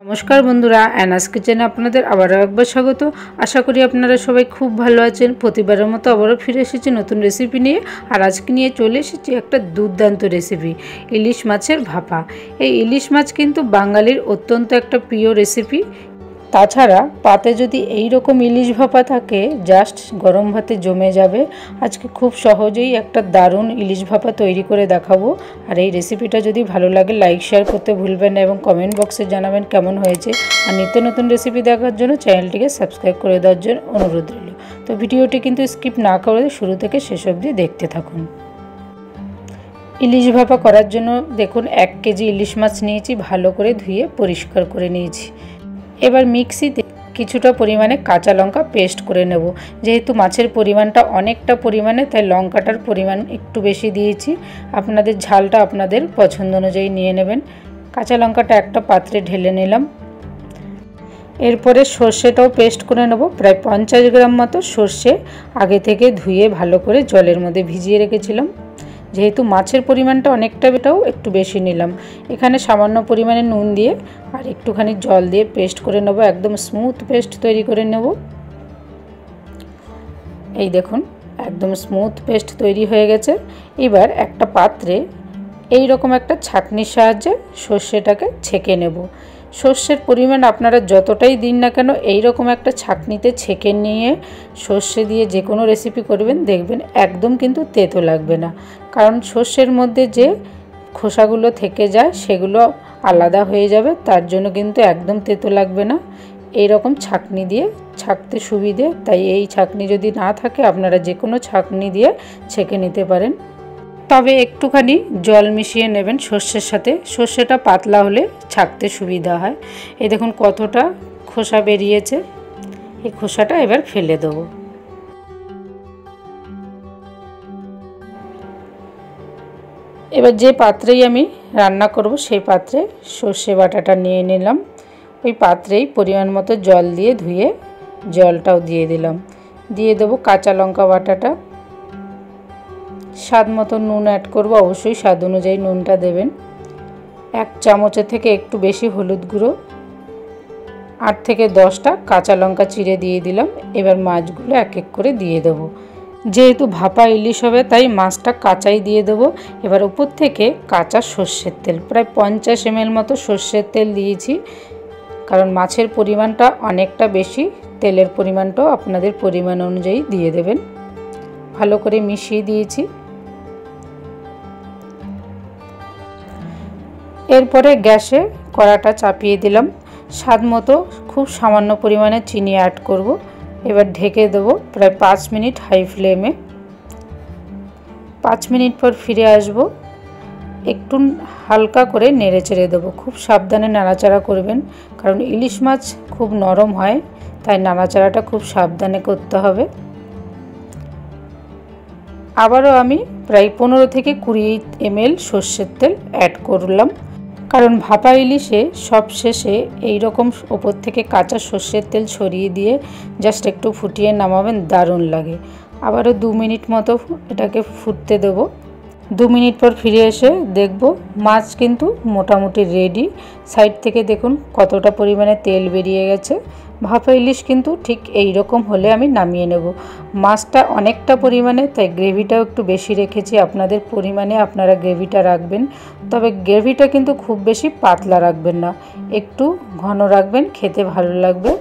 नमस्कार बंधुरा एनास किचेने आपनादेर आबारो एकबार स्वागत। आशा करी आपनारा सबाई खूब भालो आछेन। प्रतिबारेर मतो आबारो फिरे एसेछि नतुन रेसिपि निये। आर आजके निये चले एसेछि एकटा दुर्दान्त रेसिपि, इलिश माछेर भापा। एई इलिश माछ किन्तु बांगालिर अत्यंत एकटा प्रिय रेसिपि। ताछाड़ा पाते जदि एई रकम इलिश भापा थाके जास्ट गरम भाते जमे जाबे। आजके खूब सहजेई एकटा दारुण इलिश भापा तैरी करे देखाबो। और एई रेसिपिटा जदि भालो लागे लाइक शेयर करते भुलबेन ना एबं कमेंट बक्से जानाबेन केमन हयेछे। और नित्य नतुन रेसिपि देखार जोन्नो चैनलटिके सबस्क्राइब करे देওয়ার জন্য अनुरोध रइल। तो भिडियोटी किन्तु स्किप ना करे शुरू थेके शेष अब्दि देखते थाकुन। इलिश भापा करार जोन्नो देखुन 1 केजी इलिश माछ नियेछि, भालो करे धुए परिष्कार करे नियेछि। एबार मिक्सिते किछुटा परिमाणे काँचा लंका पेस्ट करे नेब। जेहेतु माछेर परिमाणटा अनेकटा परिमाणे ताई लंकाटार परिमाण एकटू बेशी दिएछि। आपनादेर झालटा आपनादेर पछंद अनुयायी निये नेबेन। काँचा लंकाटा एकटा पात्रे ढेले निलाम। एरपरे सर्षेटाओ पेस्ट करे नेब। प्राय 50 ग्राम मतो सर्षे आगे थेके धुए भालो करे जलेर मধ্যে भिजिए रेखेछिलाम। जेहेतु माछेर परिमाणटा अनेकटा बेटाओ एकटू बेशी निलाम। एखाने सामान्य परिमाणे नुन दिए और एकटूखानी जल दिए पेस्ट करे नेब। एकदम स्मूथ पेस्ट तैरी करे नेब। এই দেখুন একদম স্মুথ পেস্ট তৈরি হয়ে গেছে। এবার একটা পাত্রে এই রকম একটা ছাঁকনির সাহায্যে সরষেটাকে ছেঁকে নেব। সরষের পরিমাণ আপনারা যতটাই দিন না কেন এই রকম একটা ছাঁকনিতে ছেঁকে নিয়ে সরষে দিয়ে যে কোনো রেসিপি করবেন দেখবেন একদম কিন্তু তেতো লাগবে না। কারণ সরষের মধ্যে যে খোসাগুলো থেকে যায় সেগুলো আলাদা হয়ে যাবে, তার জন্য কিন্তু একদম তেতো লাগবে না। এই রকম ছাঁকনি দিয়ে ছাঁকতে সুবিধে, তাই এই ছাঁকনি যদি না থাকে আপনারা যে কোনো ছাঁকনি দিয়ে ছেঁকে নিতে পারেন। তবে একটুখানি জল মিশিয়ে নেবেন সরষের সাথে। সরষেটা পাতলা হলে ছাঁকতে সুবিধা হয়। এই দেখুন কতটা খোসা বেরিয়েছে। এই খোসাটা এবার ফেলে দেবো। এবার যে পাত্রেই আমি রান্না করব সেই পাত্রে সরষে বাটাটা নিয়ে নিলাম। ওই পাত্রেই পরিমাণ মতো জল দিয়ে ধুয়ে জলটাও দিয়ে দিলাম। দিয়ে দেবো কাঁচা লঙ্কা বাটাটা। স্বাদ মতো নুন অ্যাড করব, অবশ্যই স্বাদ অনুযায়ী নুনটা দেবেন। 1 চামচের থেকে একটু বেশি হলুদ গুঁড়ো, 8 থেকে 10টা কাঁচা লঙ্কা চিড়ে দিয়ে দিলাম। এবার মাছগুলো এক এক করে দিয়ে দেবো। যেহেতু ভাপা ইলিশ হবে তাই মাছটা কাঁচাই দিয়ে দেবো। এবার উপর থেকে কাঁচা সর্ষের তেল প্রায় 50 ml মতো সর্ষের তেল দিয়েছি, কারণ মাছের পরিমাণটা অনেকটা বেশি। তেলের পরিমাণটাও আপনাদের পরিমাণ অনুযায়ী দিয়ে দেবেন। ভালো করে মিশিয়ে দিয়েছি। এরপরে গ্যাসে কড়াটা চাপিয়ে দিলাম। স্বাদ মতো খুব সামান্য পরিমাণে চিনি অ্যাড করব। এবার ঢেকে দেবো প্রায় 5 মিনিট হাই ফ্লেমে। 5 মিনিট পর ফিরে আসব। একটু হালকা করে নেড়ে চেড়ে দেবো। খুব সাবধানে নাড়াচাড়া করবেন, কারণ ইলিশ মাছ খুব নরম হয়, তাই নাড়াচাড়াটা খুব সাবধানে করতে হবে। আবারও আমি প্রায় 15 থেকে 20 ml সর্ষের তেল অ্যাড করলাম, কারণ ভাপা ইলিশে সব শেষে এই রকম ওপর থেকে কাঁচা সর্ষের তেল ছড়িয়ে দিয়ে জাস্ট একটু ফুটিয়ে নামাবেন, দারুণ লাগে। আবারও 2 মিনিট মতো এটাকে ফুটতে দেবো। 2 মিনিট পর ফিরে এসে দেখব মাছ কিন্তু মোটামুটি রেডি। সাইড থেকে দেখুন কতটা পরিমাণে তেল বেরিয়ে গেছে। ভাপা ইলিশ কিন্তু ঠিক এই রকম হলে আমি নামিয়ে নেব। মাছটা অনেকটা পরিমাণে, তাই গ্রেভিটাও একটু বেশি রেখেছি। আপনাদের পরিমাণে আপনারা গ্রেভিটা রাখবেন, তবে গ্রেভিটা কিন্তু খুব বেশি পাতলা রাখবেন না, একটু ঘন রাখবেন, খেতে ভালো লাগবে।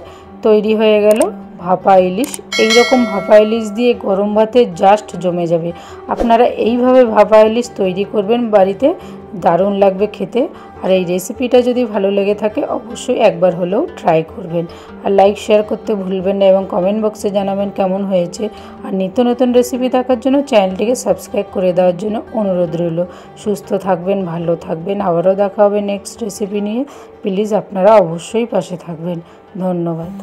তৈরি হয়ে গেল ভাপা ইলিশ। এই রকম ভাপা ইলিশ দিয়ে গরম ভাতে জাস্ট জমে যাবে। আপনারা এইভাবে ভাপা ইলিশ তৈরি করবেন বাড়িতে, দারুণ লাগবে খেতে। আর এই রেসিপিটা যদি ভালো লেগে থাকে অবশ্যই একবার হলেও ট্রাই করবেন। আর লাইক শেয়ার করতে ভুলবেন না এবং কমেন্ট বক্সে জানাবেন কেমন হয়েছে। আর নিত্য নতুন রেসিপি দেখার জন্য চ্যানেলটিকে সাবস্ক্রাইব করে দেওয়ার জন্য অনুরোধ রইল। সুস্থ থাকবেন, ভালো থাকবেন। আবারও দেখা হবে নেক্সট রেসিপি নিয়ে। প্লিজ আপনারা অবশ্যই পাশে থাকবেন। ধন্যবাদ।